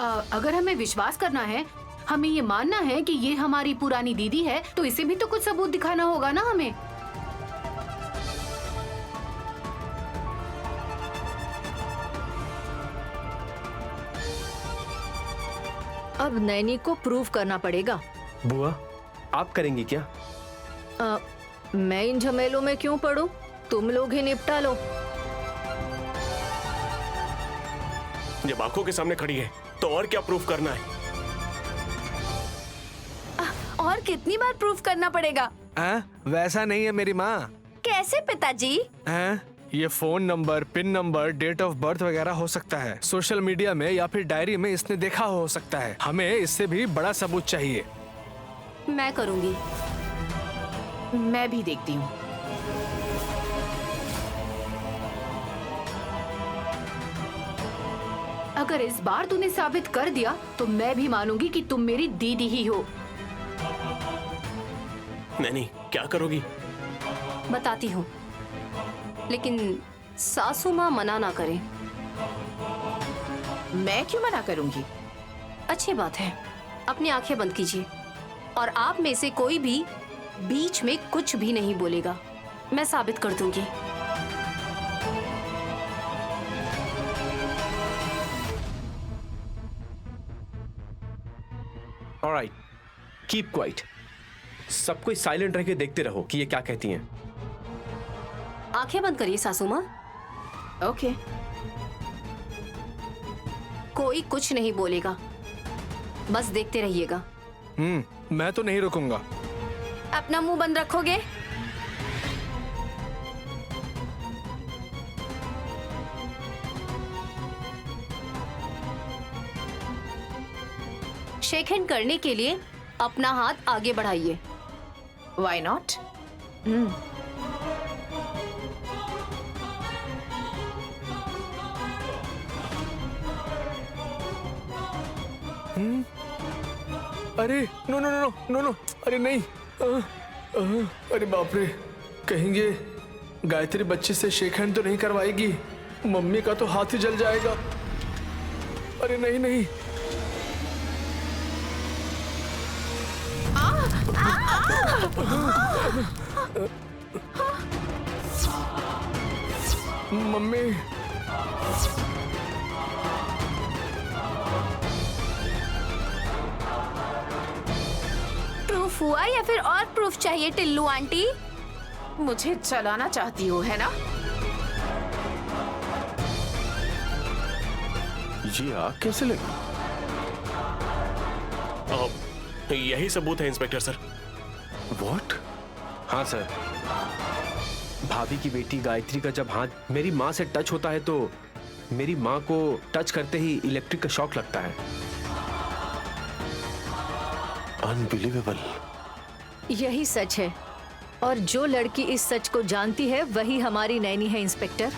अगर हमें विश्वास करना है, हमें ये मानना है कि ये हमारी पुरानी दीदी है, तो इसे भी तो कुछ सबूत दिखाना होगा ना हमें। अब नैनी को प्रूव करना पड़ेगा। बुआ, आप करेंगी क्या? मैं इन झमेलों में क्यों पड़ूं? तुम लोग ही निपटा लो। जब आंखों के सामने खड़ी है तो और क्या प्रूफ करना है? और कितनी बार प्रूफ करना पड़ेगा? वैसा नहीं है मेरी माँ। कैसे पिताजी? ये phone number, pin number, date of birth वगैरह हो सकता है। सोशल मीडिया में या फिर डायरी में इसने देखा हो सकता है। हमें इससे भी बड़ा सबूत चाहिए। मैं करूंगी। मैं भी देखती हूँ। अगर इस बार तूने साबित कर दिया तो मैं भी मानूंगी कि तुम मेरी दीदी ही हो। नैनी, क्या करोगी? बताती हूँ, लेकिन सासू माँ मना ना करें। मैं क्यों मना करूंगी? अच्छी बात है। अपनी आंखें बंद कीजिए और आप में से कोई भी बीच में कुछ भी नहीं बोलेगा। मैं साबित कर दूंगी। Alright, keep quiet. सब कोई साइलेंट रह के देखते रहो कि ये क्या कहती हैं। आंखें बंद करिए सासू माँ। ओके। कोई कुछ नहीं बोलेगा, बस देखते रहिएगा। मैं तो नहीं रुकूंगा। अपना मुंह बंद रखोगे? शेक हैंड करने के लिए अपना हाथ आगे बढ़ाइए। Why not? अरे no no no no no, अरे नहीं। अरे बाप रे, कहीं ये गायत्री बच्चे से शेक हैंड तो नहीं करवाएगी? मम्मी का तो हाथ ही जल जाएगा। अरे नहीं नहीं। मम्मी, प्रूफ हुआ या फिर और प्रूफ चाहिए टिल्लू आंटी? मुझे चलाना चाहती हो, है ना? ये आग कैसे लगी? यही सबूत है इंस्पेक्टर सर। व्हाट? हाँ सर, भाभी की बेटी गायत्री का जब हाथ मेरी माँ से टच होता है तो मेरी माँ को टच करते ही इलेक्ट्रिक का शॉक लगता है। अनबिलीवेबल। यही सच है और जो लड़की इस सच को जानती है वही हमारी नैनी है इंस्पेक्टर।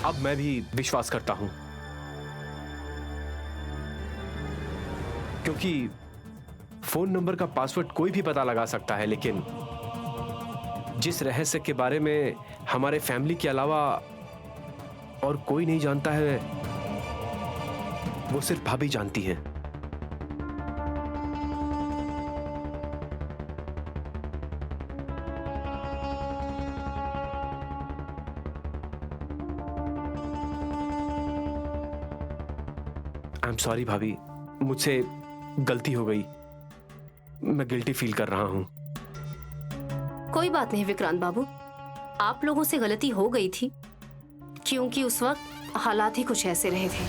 अब मैं भी विश्वास करता हूं, क्योंकि फोन नंबर का पासवर्ड कोई भी पता लगा सकता है, लेकिन जिस रहस्य के बारे में हमारे फैमिली के अलावा और कोई नहीं जानता है, वो सिर्फ भाभी जानती है। आई एम सॉरी भाभी, मुझसे गलती हो गई। मैं गिल्टी फील कर रहा हूं। कोई बात नहीं विक्रांत बाबू, आप लोगों से गलती हो गई थी क्योंकि उस वक्त हालात ही कुछ ऐसे रहे थे।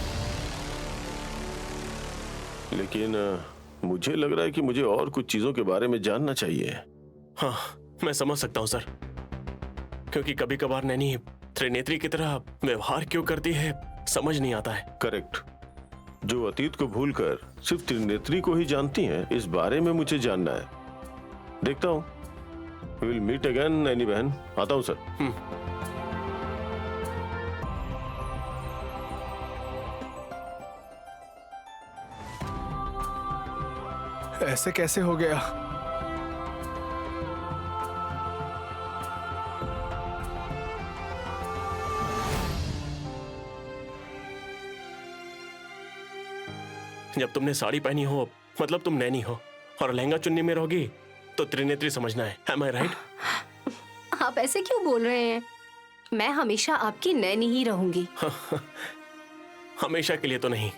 लेकिन मुझे लग रहा है कि मुझे और कुछ चीजों के बारे में जानना चाहिए। हाँ, मैं समझ सकता हूँ सर, क्योंकि कभी कभार नैनी त्रिनेत्री की तरह व्यवहार क्यों करती है समझ नहीं आता है। करेक्ट। जो अतीत को भूलकर सिर्फ त्रिनेत्री को ही जानती हैं, इस बारे में मुझे जानना है। देखता हूँ। विल मीट अगेन नैनी बहन। आता हूँ सर। ऐसे कैसे हो गया? जब तुमने साड़ी पहनी हो मतलब तुम नैनी हो, और लहंगा चुन्नी में रहोगी तो त्रिनेत्री समझना है। Am I right? आप ऐसे क्यों बोल रहे हैं? मैं हमेशा आपकी नैनी ही रहूंगी। हमेशा के लिए तो नहीं,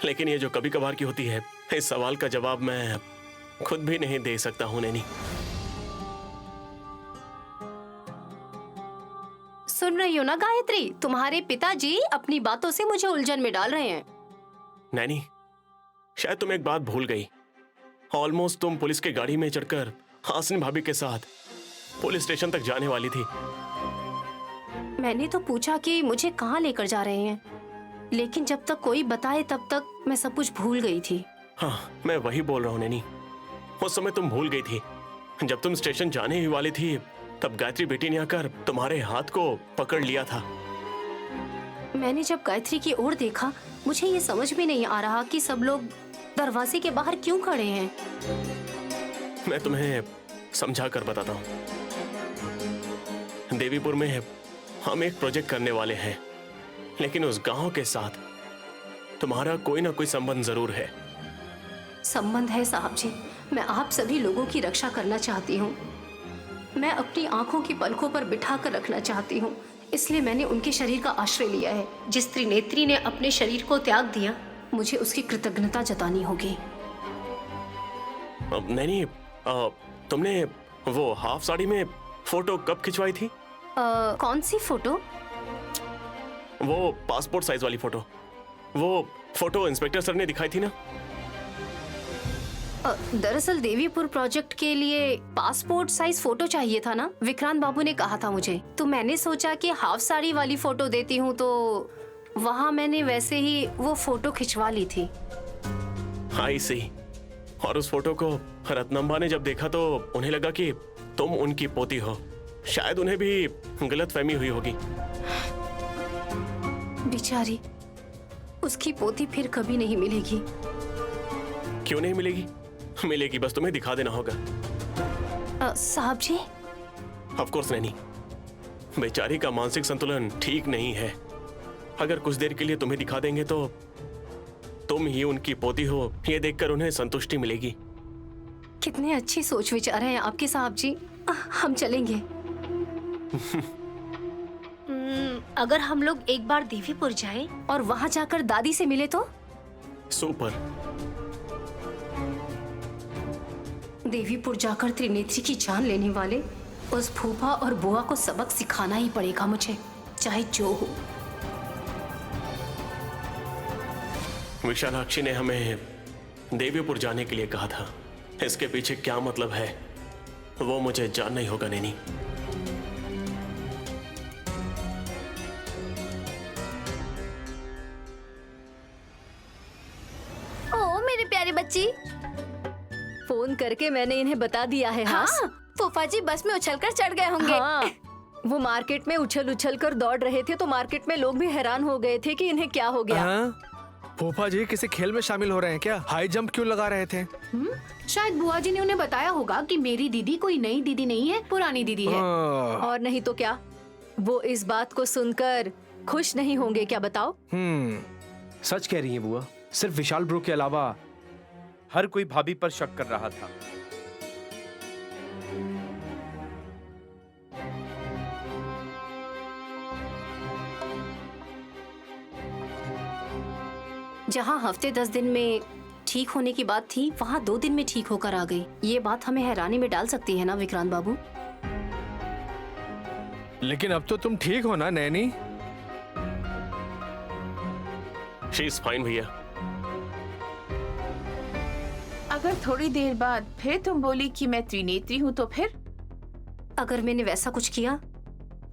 लेकिन ये जो कभी कभार की होती है, इस सवाल का जवाब मैं खुद भी नहीं दे सकता हूँ नैनी। सुन रही हो ना गायत्री, तुम्हारे पिताजी अपनी बातों से मुझे उलझन में डाल रहे हैं। नैनी, शायद तुम एक बात भूल गई। ऑलमोस्ट तुम पुलिस के गाड़ी में चढ़कर हासिन भाभी के साथ पुलिस स्टेशन तक जाने वाली थी। मैंने तो पूछा कि मुझे कहाँ लेकर जा रहे हैं, लेकिन जब तक कोई बताए तब तक मैं सब कुछ भूल गई थी। हाँ, मैं वही बोल रहा हूँ नैनी। उस समय तुम भूल गई थी। जब तुम स्टेशन जाने ही वाली थी तब गायत्री बेटी ने आकर तुम्हारे हाथ को पकड़ लिया था। मैंने जब गायत्री की ओर देखा, मुझे ये समझ में नहीं आ रहा कि सब लोग दरवाजे के बाहर क्यों खड़े हैं। मैं तुम्हें समझा कर बताता हूँ। देवीपुर में हम एक प्रोजेक्ट करने वाले हैं, लेकिन उस गांव के साथ तुम्हारा कोई ना कोई संबंध जरूर है। संबंध है साहब जी। मैं आप सभी लोगों की रक्षा करना चाहती हूँ। मैं अपनी आंखों की पलकों पर बिठा कर रखना चाहती हूँ, इसलिए मैंने उनके शरीर का आश्रय लिया है। जिस त्रिनेत्री ने अपने शरीर को त्याग दिया, मुझे उसकी कृतज्ञता जतानी होगी। नैनी, तुमने वो हाफ साड़ी में फोटो कब खिंचवाई थी? कौन सी फोटो? वो पासपोर्ट साइज वाली फोटो। वो फोटो इंस्पेक्टर सर ने दिखाई थी ना? दरअसल देवीपुर प्रोजेक्ट के लिए पासपोर्ट साइज फोटो चाहिए था ना, विक्रांत बाबू ने कहा था मुझे। तो मैंने सोचा कि हाफ साड़ी वाली फोटो देती हूँ, तो वहाँ मैंने वैसे ही वो फोटो खिंचवा ली थी। आई सी। और उस फोटो को रत्नम्बा ने जब देखा तो उन्हें लगा कि तुम उनकी पोती हो। शायद उन्हें भी गलतफहमी हुई होगी। बेचारी, उसकी पोती फिर कभी नहीं मिलेगी। क्यों नहीं मिलेगी? मिलेगी, बस तुम्हें दिखा देना होगा। साहब जी। ऑफ कोर्स नैनी, बेचारी का मानसिक संतुलन ठीक नहीं है। अगर कुछ देर के लिए तुम्हें दिखा देंगे तो तुम ही उनकी पोती हो, ये देखकर उन्हें संतुष्टि मिलेगी। कितने अच्छी सोच विचार हैं आपके साहब जी। हम चलेंगे। अगर हम लोग एक बार देवीपुर जाएं और वहाँ जाकर दादी से मिले तो? सुपर। देवीपुर जाकर त्रिनेत्री की जान लेने वाले उस फूफा और बुआ को सबक सिखाना ही पड़ेगा मुझे, चाहे जो हो। विशालाक्षी ने हमें देवीपुर जाने के लिए कहा था। इसके पीछे क्या मतलब है वो मुझे जानना ही होगा नैनी। ओ मेरी प्यारी बच्ची। फोन करके मैंने इन्हें बता दिया है। हाँ, फूफा जी बस में उछलकर चढ़ गए होंगे। हाँ, वो मार्केट में उछल उछल कर दौड़ रहे थे, तो मार्केट में लोग भी हैरान हो गए थे कि इन्हें क्या हो गया। हाँ? फूफा जी किसी खेल में शामिल हो रहे हैं क्या? हाई जंप क्यों लगा रहे थे? शायद बुआ जी ने उन्हें बताया होगा कि मेरी दीदी कोई नई दीदी नहीं है, पुरानी दीदी है। और नहीं तो क्या, वो इस बात को सुनकर खुश नहीं होंगे क्या, बताओ? सच कह रही है बुआ। सिर्फ विशाल ब्रो के अलावा हर कोई भाभी पर शक कर रहा था। जहाँ हफ्ते 10 दिन में ठीक होने की बात थी, वहाँ 2 दिन में ठीक होकर आ गई। ये बात हमें हैरानी में डाल सकती है ना विक्रांत बाबू? लेकिन अब तो तुम ठीक हो ना नैनी? शी इज फाइन भैया। अगर थोड़ी देर बाद फिर तुम बोली कि मैं त्रिनेत्री हूँ तो फिर? अगर मैंने वैसा कुछ किया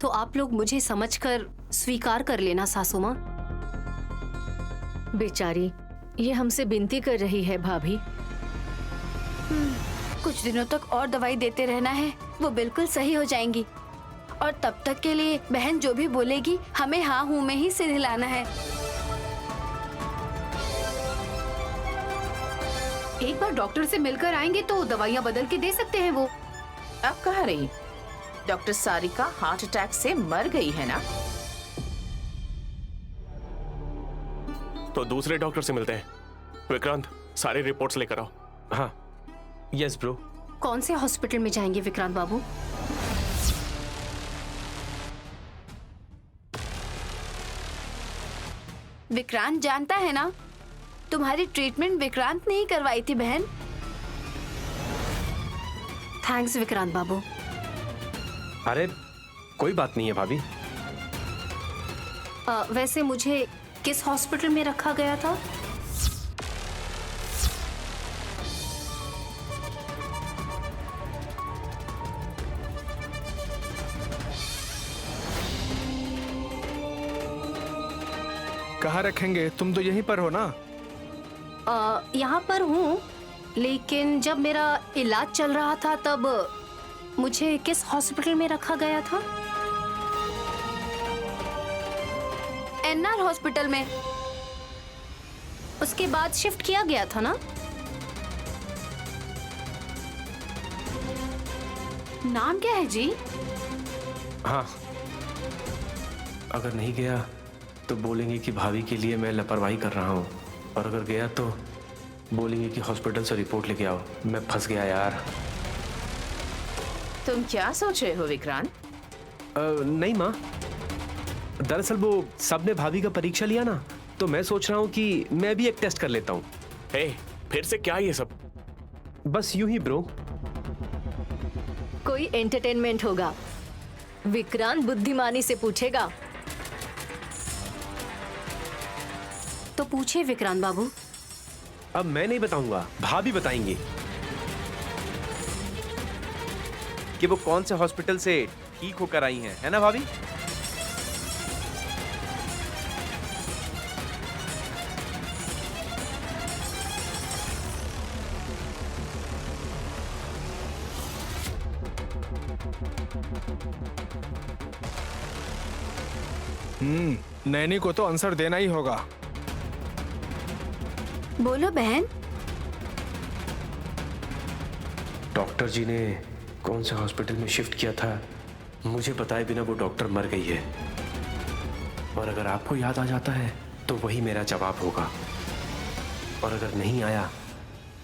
तो आप लोग मुझे समझकर स्वीकार कर लेना सासू माँ। बेचारी, ये हमसे विनती कर रही है भाभी। कुछ दिनों तक और दवाई देते रहना है, वो बिल्कुल सही हो जाएंगी। और तब तक के लिए बहन जो भी बोलेगी हमें हाँ हूँ में ही सिर हिलाना है। एक बार डॉक्टर से मिलकर आएंगे तो दवाइयाँ बदल के दे सकते हैं वो। अब कहाँ रही? डॉक्टर सारिका हार्ट अटैक से मर गई है ना? तो दूसरे डॉक्टर से मिलते हैं। विक्रांत, सारी रिपोर्ट्स लेकर आओ। हाँ, यस ब्रो। कौन से हॉस्पिटल में जाएंगे विक्रांत बाबू? विक्रांत जानता है ना, तुम्हारी ट्रीटमेंट विक्रांत ने ही करवाई थी बहन। थैंक्स विक्रांत बाबू। अरे कोई बात नहीं है भाभी। वैसे मुझे किस हॉस्पिटल में रखा गया था? कहाँ रखेंगे? तुम तो यहीं पर हो ना? यहाँ पर हूँ, लेकिन जब मेरा इलाज चल रहा था तब मुझे किस हॉस्पिटल में रखा गया था? एनआर हॉस्पिटल में। उसके बाद शिफ्ट किया गया था ना? नाम क्या है जी? हाँ, अगर नहीं गया तो बोलेंगे कि भाभी के लिए मैं लापरवाही कर रहा हूँ, और अगर गया तो बोलेंगे कि हॉस्पिटल से रिपोर्ट लेके आओ। मैं फंस गया यार। तुम क्या सोच रहे हो विक्रांत? नहीं माँ, दरअसल वो सबने भाभी का परीक्षा लिया ना, तो मैं सोच रहा हूँ कि मैं भी एक टेस्ट कर लेता हूँ। हे, फिर से क्या ये सब? बस यूं ही ब्रो। कोई एंटरटेनमेंट होगा। विक्रांत बुद्धिमानी से पूछेगा। तो पूछे विक्रांत बाबू। अब मैं नहीं बताऊंगा, भाभी बताएंगी कि वो कौन से हॉस्पिटल से ठीक होकर आई हैं, है ना भाभी? नैनी को तो आंसर देना ही होगा। बोलो बहन। डॉक्टर जी ने कौन से हॉस्पिटल में शिफ्ट किया था, मुझे बताए बिना वो डॉक्टर मर गई है। और अगर आपको याद आ जाता है तो वही मेरा जवाब होगा, और अगर नहीं आया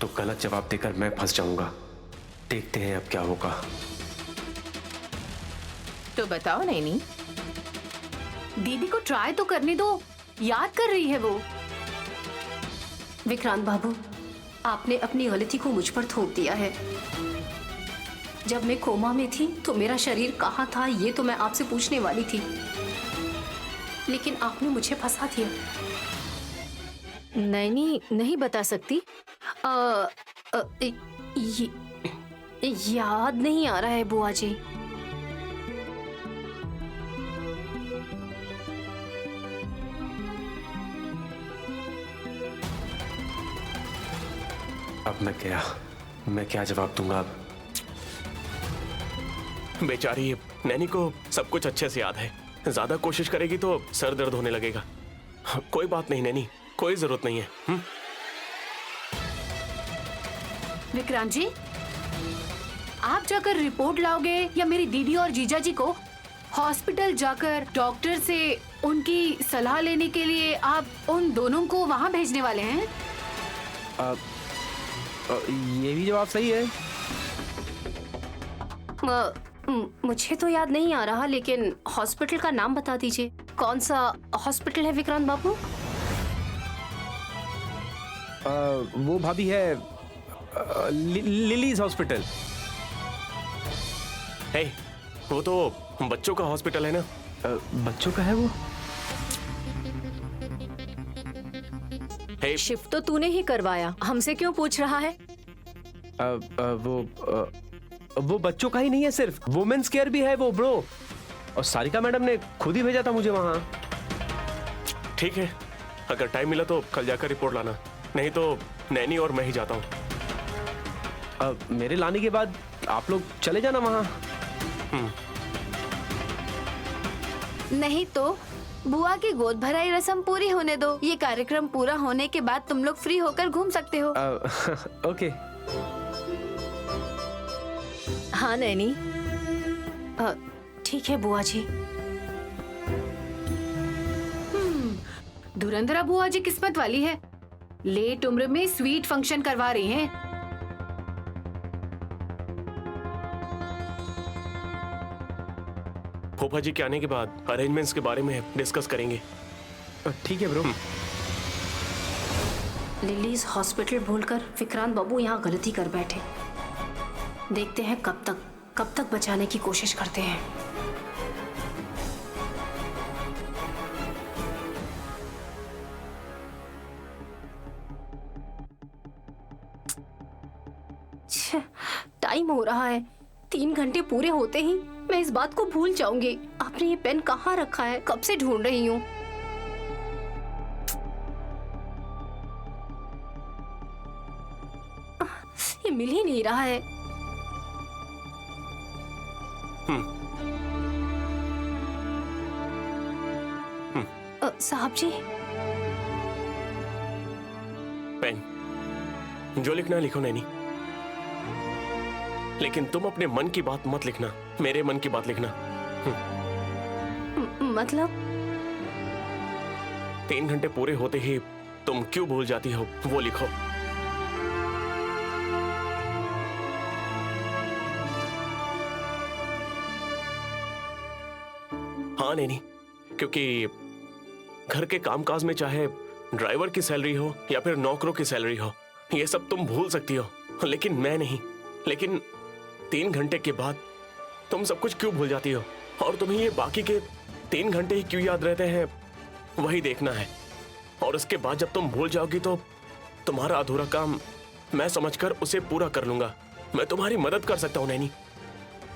तो गलत जवाब देकर मैं फंस जाऊंगा। देखते हैं अब क्या होगा। तो बताओ नैनी। दीदी को ट्राई तो करने दो, याद कर रही है वो। विक्रांत बाबू, आपने अपनी गलती को मुझ पर थोप दिया है। जब मैं कोमा में थी तो मेरा शरीर कहाँ था ये तो मैं आपसे पूछने वाली थी, लेकिन आपने मुझे फंसा दिया। नैनी नहीं बता सकती। याद नहीं आ रहा है बुआ जी। अब मैं क्या जवाब दूंगा अब? बेचारी नैनी को सब कुछ अच्छे से याद है। ज्यादा कोशिश करेगी तो सर दर्द होने लगेगा। कोई बात नहीं नैनी, कोई जरूरत नहीं है। विक्रांत जी, आप जाकर रिपोर्ट लाओगे या मेरी दीदी और जीजा जी को हॉस्पिटल जाकर डॉक्टर से उनकी सलाह लेने के लिए आप उन दोनों को वहां भेजने वाले हैं? ये भी जवाब सही है। मुझे तो याद नहीं आ रहा, लेकिन हॉस्पिटल का नाम बता दीजिए। कौन सा हॉस्पिटल है विक्रांत बाबू? वो भाभी है लिलीज हॉस्पिटल। हे, वो तो बच्चों का हॉस्पिटल है ना। बच्चों का है वो? हे, शिफ्ट तो तूने ही करवाया, हमसे क्यों पूछ रहा है? वो बच्चों का ही नहीं है, सिर्फ वुमेन्स केयर भी है वो ब्रो। और सारिका मैडम ने खुद ही भेजा था मुझे वहां। ठीक है, अगर टाइम मिला तो कल जाकर रिपोर्ट लाना, नहीं तो नैनी और मैं ही जाता हूँ। मेरे लाने के बाद आप लोग चले जाना वहां। नहीं तो बुआ की गोद भराई रस्म पूरी होने दो। ये कार्यक्रम पूरा होने के बाद तुम लोग फ्री होकर घूम सकते हो। ओके। हाँ नैनी। ठीक है बुआ जी। धुरंधरा बुआ जी किस्मत वाली है। लेट उम्र में स्वीट फंक्शन करवा रही हैं। फूफा जी के आने के बाद अरेंजमेंट्स के बारे में डिस्कस करेंगे। ठीक है ब्रो। लिलीज हॉस्पिटल भूलकर विक्रांत बाबू यहाँ गलती कर बैठे। देखते हैं कब तक बचाने की कोशिश करते हैं। टाइम हो रहा है। 3 घंटे पूरे होते ही मैं इस बात को भूल जाऊंगी। आपने ये पेन कहाँ रखा है? कब से ढूंढ रही हूँ। ये मिल ही नहीं रहा है। साहब जी, पेन जो लिखना लिखो नैनी, लेकिन तुम अपने मन की बात मत लिखना, मेरे मन की बात लिखना। मतलब 3 घंटे पूरे होते ही तुम क्यों भूल जाती हो वो लिखो। हाँ नैनी, क्योंकि घर के कामकाज में चाहे ड्राइवर की सैलरी हो या फिर नौकरों की सैलरी हो, ये सब तुम भूल सकती हो, लेकिन मैं नहीं। लेकिन 3 घंटे के बाद तुम सब कुछ क्यों भूल जाती हो, और तुम्हें ये बाकी के 3 घंटे ही क्यों याद रहते हैं, वही देखना है। और उसके बाद जब तुम भूल जाओगी तो तुम्हारा अधूरा काम मैं समझकर उसे पूरा कर लूंगा। मैं तुम्हारी मदद कर सकता हूँ नैनी।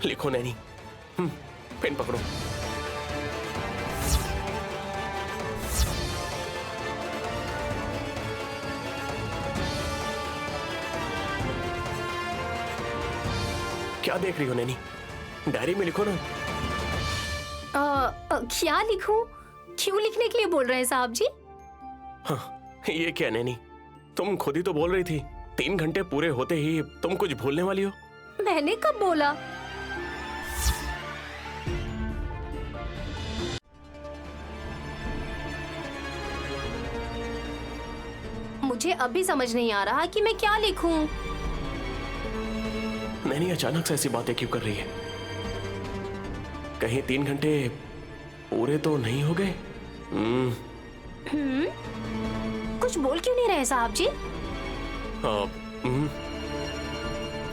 लिखो नैनी। पेन पकड़ो। क्या देख रही हो नैनी? डायरी में लिखो ना। क्या लिखूं? क्यों लिखने के लिए बोल रहे हैं साहब जी? हाँ, ये क्या नैनी, तुम खुद ही तो बोल रही थी 3 घंटे पूरे होते ही तुम कुछ भूलने वाली हो। मैंने कब बोला? मुझे अभी समझ नहीं आ रहा कि मैं क्या लिखूं। नैनी अचानक से ऐसी बातें क्यों कर रही है? कहीं 3 घंटे पूरे तो नहीं हो गए? कुछ बोल क्यों नहीं रहे साहब जी?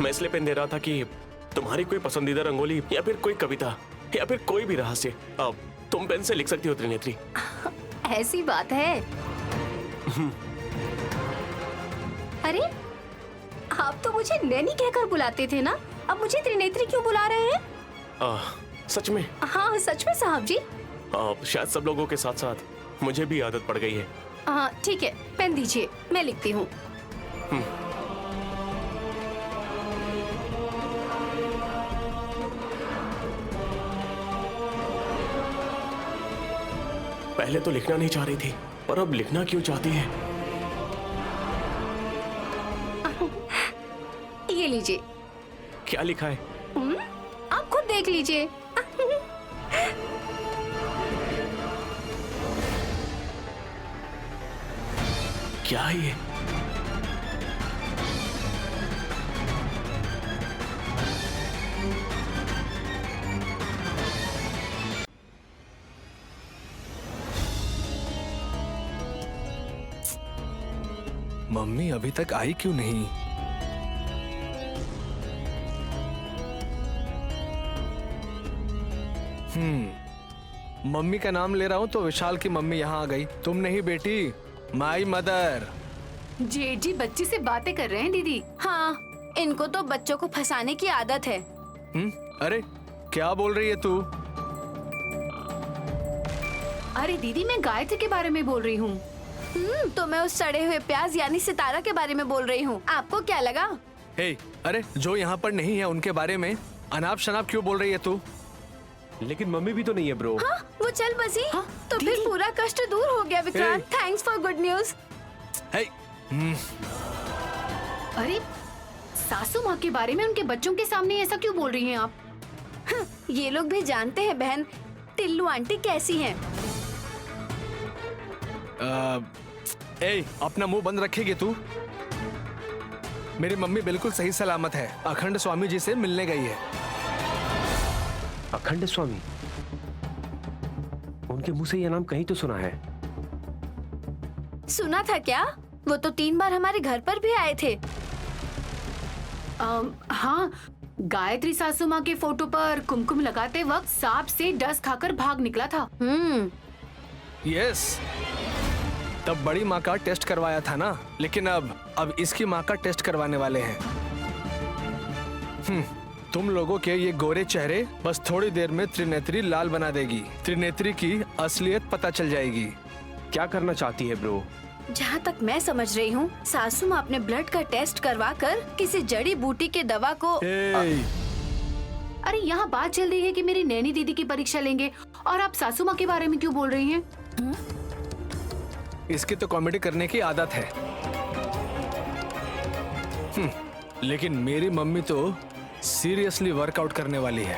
मैं इसलिए पेन दे रहा था कि तुम्हारी कोई पसंदीदा रंगोली या फिर कोई कविता या फिर कोई भी रहस्य अब तुम पेन से लिख सकती हो त्रिनेत्री। ऐसी बात है? अरे आप तो मुझे नैनी कहकर बुलाते थे ना, अब मुझे त्रिनेत्री क्यों बुला रहे हैं? सच में? हाँ सच में साहब जी। शायद सब लोगों के साथ साथ मुझे भी आदत पड़ गई है। हाँ ठीक है, पेन दीजिए, मैं लिखती हूँ। पहले तो लिखना नहीं चाह रही थी, पर अब लिखना क्यों चाहती है? ये लीजिए। क्या लिखा है? आप खुद देख लीजिए। क्या है ये? मम्मी अभी तक आई क्यों नहीं? मम्मी का नाम ले रहा हूँ तो विशाल की मम्मी यहाँ आ गई। तुम नहीं बेटी, माई मदर। जेठ जी बच्ची से बातें कर रहे हैं दीदी। हाँ, इनको तो बच्चों को फंसाने की आदत है। अरे क्या बोल रही है तू? अरे दीदी मैं गायत्री के बारे में बोल रही हूँ। तो मैं उस सड़े हुए प्याज यानी सितारा के बारे में बोल रही हूँ। आपको क्या लगा? हे, अरे जो यहाँ पर नहीं है उनके बारे में अनाप शनाप क्यों बोल रही है तू? लेकिन मम्मी भी तो नहीं है ब्रो। हाँ, वो चल बसी। हाँ, तो फिर पूरा कष्ट दूर हो गया Vikrant. Thanks for good news. अरे सासू माँ के बारे में उनके बच्चों के सामने ऐसा क्यों बोल रही हैं आप? ये लोग भी जानते हैं बहन, टिल्लू आंटी कैसी हैं। ए, अपना मुंह बंद रखेगी तू। मेरी मम्मी बिल्कुल सही सलामत है, अखंड स्वामी जी से मिलने गई है। अखंड स्वामी? उनके मुंह से यह नाम कहीं तो सुना है। सुना था क्या? वो तो 3 बार हमारे घर पर भी आए थे। हाँ, गायत्री सासू माँ के फोटो पर कुमकुम लगाते वक्त सांप से डस खाकर भाग निकला था। यस, तब बड़ी माँ का टेस्ट करवाया था ना, लेकिन अब इसकी माँ का टेस्ट करवाने वाले हैं। तुम लोगों के ये गोरे चेहरे बस थोड़ी देर में त्रिनेत्री लाल बना देगी। त्रिनेत्री की असलियत पता चल जाएगी। क्या करना चाहती है ब्रो? जहाँ तक मैं समझ रही हूँ, सासू माँ अपने ब्लड का टेस्ट करवा कर किसी जड़ी बूटी के दवा को अरे यहाँ बात चल रही है कि मेरी नैनी दीदी की परीक्षा लेंगे और आप सासू माँ के बारे में क्यों बोल रही हैं? इसकी तो कॉमेडी करने की आदत है। लेकिन मेरी मम्मी तो सीरियसली वर्कआउट करने वाली है।